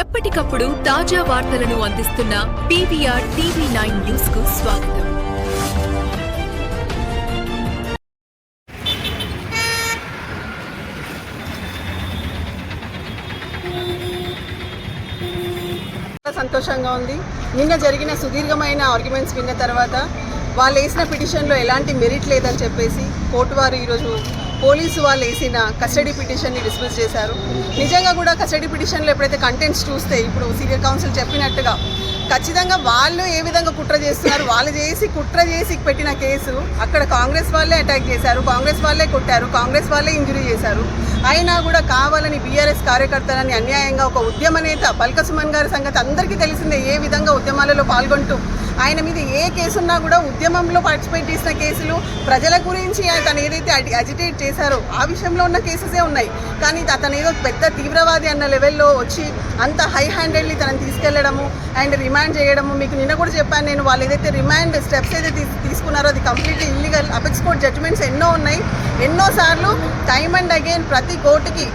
ఎప్పటికప్పుడు తాజా వార్తలను అందిస్తున్న PVR TV9 న్యూస్ కు స్వాగతం. సంతోషంగా ఉంది. నిన్న జరిగిన సుదీర్ఘమైన ఆర్గ్యుమెంట్స్ విన్న తర్వాత వాళ్ళు వేసిన పిటిషన్లో ఎలాంటి మెరిట్ లేదని చెప్పేసి కోర్టు వారు ఈరోజు పోలీసు వాళ్ళు వేసిన కస్టడీ పిటిషన్ని డిస్మిస్ చేశారు. నిజంగా కూడా కస్టడీ పిటిషన్లో ఎప్పుడైతే కంటెంట్స్ చూస్తే ఇప్పుడు సీనియర్ కౌన్సిల్ చెప్పినట్టుగా ఖచ్చితంగా వాళ్ళు ఏ విధంగా కుట్ర చేస్తున్నారు, వాళ్ళు కుట్ర చేసి పెట్టిన కేసు అక్కడ కాంగ్రెస్ వాళ్ళే అటాక్ చేశారు, కాంగ్రెస్ వాళ్ళే కొట్టారు, కాంగ్రెస్ వాళ్ళే ఇంజురీ చేశారు. అయినా కూడా కావాలని బీఆర్ఎస్ కార్యకర్తలని అన్యాయంగా ఒక ఉద్యమ నేత పల్క సుమన్ గారి సంగతి అందరికీ తెలిసిందే. ఏ విధంగా ఉద్యమాలలో పాల్గొంటూ ఆయన మీద ఏ కేసున్నా కూడా ఉద్యమంలో పార్టిసిపేట్ చేసిన కేసులు, ప్రజల గురించి తను ఏదైతే అజిటేట్ చేశారో ఆ విషయంలో ఉన్న కేసెసే ఉన్నాయి. కానీ అతను ఏదో పెద్ద తీవ్రవాది అన్న లెవెల్లో వచ్చి అంత హై హ్యాండెడ్లీ తనని తీసుకెళ్లడము అండ్ రిమాండ్ చేయడము. మీకు నిన్న కూడా చెప్పాను నేను, వాళ్ళు ఏదైతే రిమాండ్ స్టెప్స్ ఏదైతే తీసుకున్నారో అది completely illegal. Apex court judgments ఎన్నో ఉన్నాయి. ఎన్నోసార్లు టైమ్ అండ్ అగైన్ ప్రతి కోర్టుకి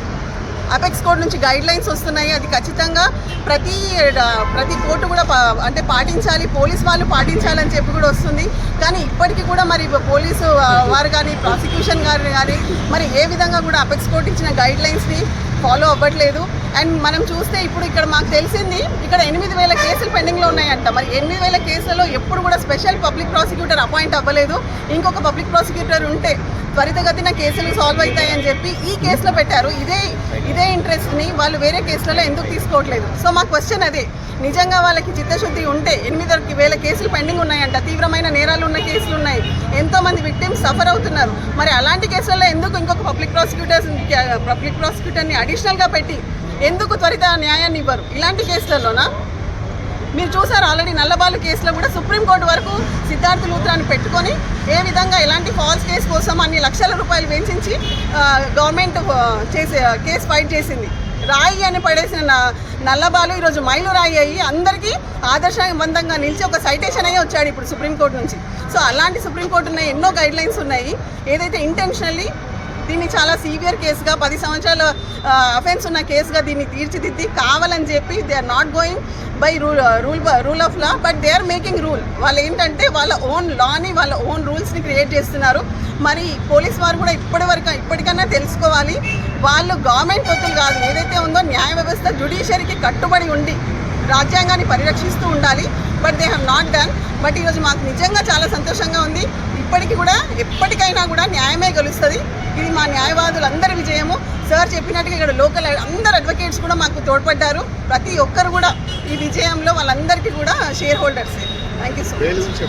అపెక్స్ కోర్టు నుంచి గైడ్ లైన్స్ వస్తున్నాయి. అది ఖచ్చితంగా ప్రతి కోర్టు కూడా అంటే పాటించాలి, పోలీస్ వాళ్ళు పాటించాలని చెప్పి కూడా వస్తుంది. కానీ ఇప్పటికీ కూడా మరి పోలీసు వారు కానీ ప్రాసిక్యూషన్ గారు కానీ మరి ఏ విధంగా కూడా అపెక్స్ కోర్టు ఇచ్చిన గైడ్ లైన్స్ని ఫాలో అవ్వట్లేదు. అండ్ మనం చూస్తే ఇప్పుడు ఇక్కడ మాకు తెలిసింది ఇక్కడ 8,000 కేసులు పెండింగ్లో ఉన్నాయంట. మరి 8,000 కేసులలో ఎప్పుడు కూడా స్పెషల్ పబ్లిక్ ప్రాసిక్యూటర్ అపాయింట్ అవ్వలేదు. ఇంకొక పబ్లిక్ ప్రాసిక్యూటర్ ఉంటే త్వరితగతిన కేసులు సాల్వ్ అవుతాయని చెప్పి ఈ కేసులో పెట్టారు. ఇదే ఇంట్రెస్ట్ని వాళ్ళు వేరే కేసులలో ఎందుకు తీసుకోవట్లేదు? సో మా క్వశ్చన్ అదే, నిజంగా వాళ్ళకి చిత్తశుద్ధి ఉంటే 8,000 కేసులు పెండింగ్ ఉన్నాయంట, తీవ్రమైన నేరాలు ఉన్న కేసులు ఉన్నాయి, ఎంతోమంది విక్టిమ్స్ సఫర్ అవుతున్నారు. మరి అలాంటి కేసులలో ఎందుకు ఇంకొక పబ్లిక్ ప్రాసిక్యూటర్ని అడిషనల్గా పెట్టి ఎందుకు త్వరిత న్యాయాన్ని ఇవ్వరు? ఇలాంటి కేసులలోనా మీరు చూసారు ఆల్రెడీ నల్లబాలు కేసులో కూడా సుప్రీంకోర్టు వరకు సిద్ధార్థ లూత్రాన్ని పెట్టుకొని ఏ విధంగా ఎలాంటి ఫాల్స్ కేసు కోసం అన్ని లక్షల రూపాయలు వెచ్చించి గవర్నమెంట్ కేసు ఫైట్ చేసింది. రాయి అని పడేసిన నల్లబాలు ఈరోజు మైలు రాయి అయ్యి అందరికీ ఆదర్శవంతంగా నిలిచి ఒక సైటేషన్ అయ్యి వచ్చాడు ఇప్పుడు సుప్రీంకోర్టు నుంచి. సో అలాంటి సుప్రీంకోర్టు ఉన్నాయి, ఎన్నో గైడ్ లైన్స్ ఉన్నాయి. ఏదైతే ఇంటెన్షనల్లీ దీన్ని చాలా సీవియర్ కేసుగా 10 సంవత్సరాల అఫెన్స్ ఉన్న కేసుగా దీన్ని తీర్చిదిద్ది కావాలని చెప్పి they are not going by rule of law, but they are making rule. వాళ్ళు ఏంటంటే వాళ్ళ ఓన్ లాని, వాళ్ళ ఓన్ రూల్స్ని క్రియేట్ చేస్తున్నారు. మరి పోలీస్ వారు కూడా ఇప్పటికన్నా తెలుసుకోవాలి, వాళ్ళు గవర్నమెంట్ తొత్తులు కాదు, ఏదైతే ఉందో న్యాయ వ్యవస్థ జ్యుడిషియరీకి కట్టుబడి ఉండి రాజ్యాంగాన్ని పరిరక్షిస్తూ ఉండాలి. But they have not done. But ఈరోజు మాకు నిజంగా చాలా సంతోషంగా ఉంది. ఇప్పటికీ కూడా ఎప్పటికైనా కూడా న్యాయమే గెలుస్తుంది. ఇది మా న్యాయవాదులందరి విజయము. సార్ చెప్పినట్టుగా ఇక్కడ లోకల్ అందరు అడ్వకేట్స్ కూడా మాకు తోడ్పడ్డారు. ప్రతి ఒక్కరు కూడా ఈ విజయంలో వాళ్ళందరికీ కూడా షేర్ హోల్డర్సే. Thank you so much.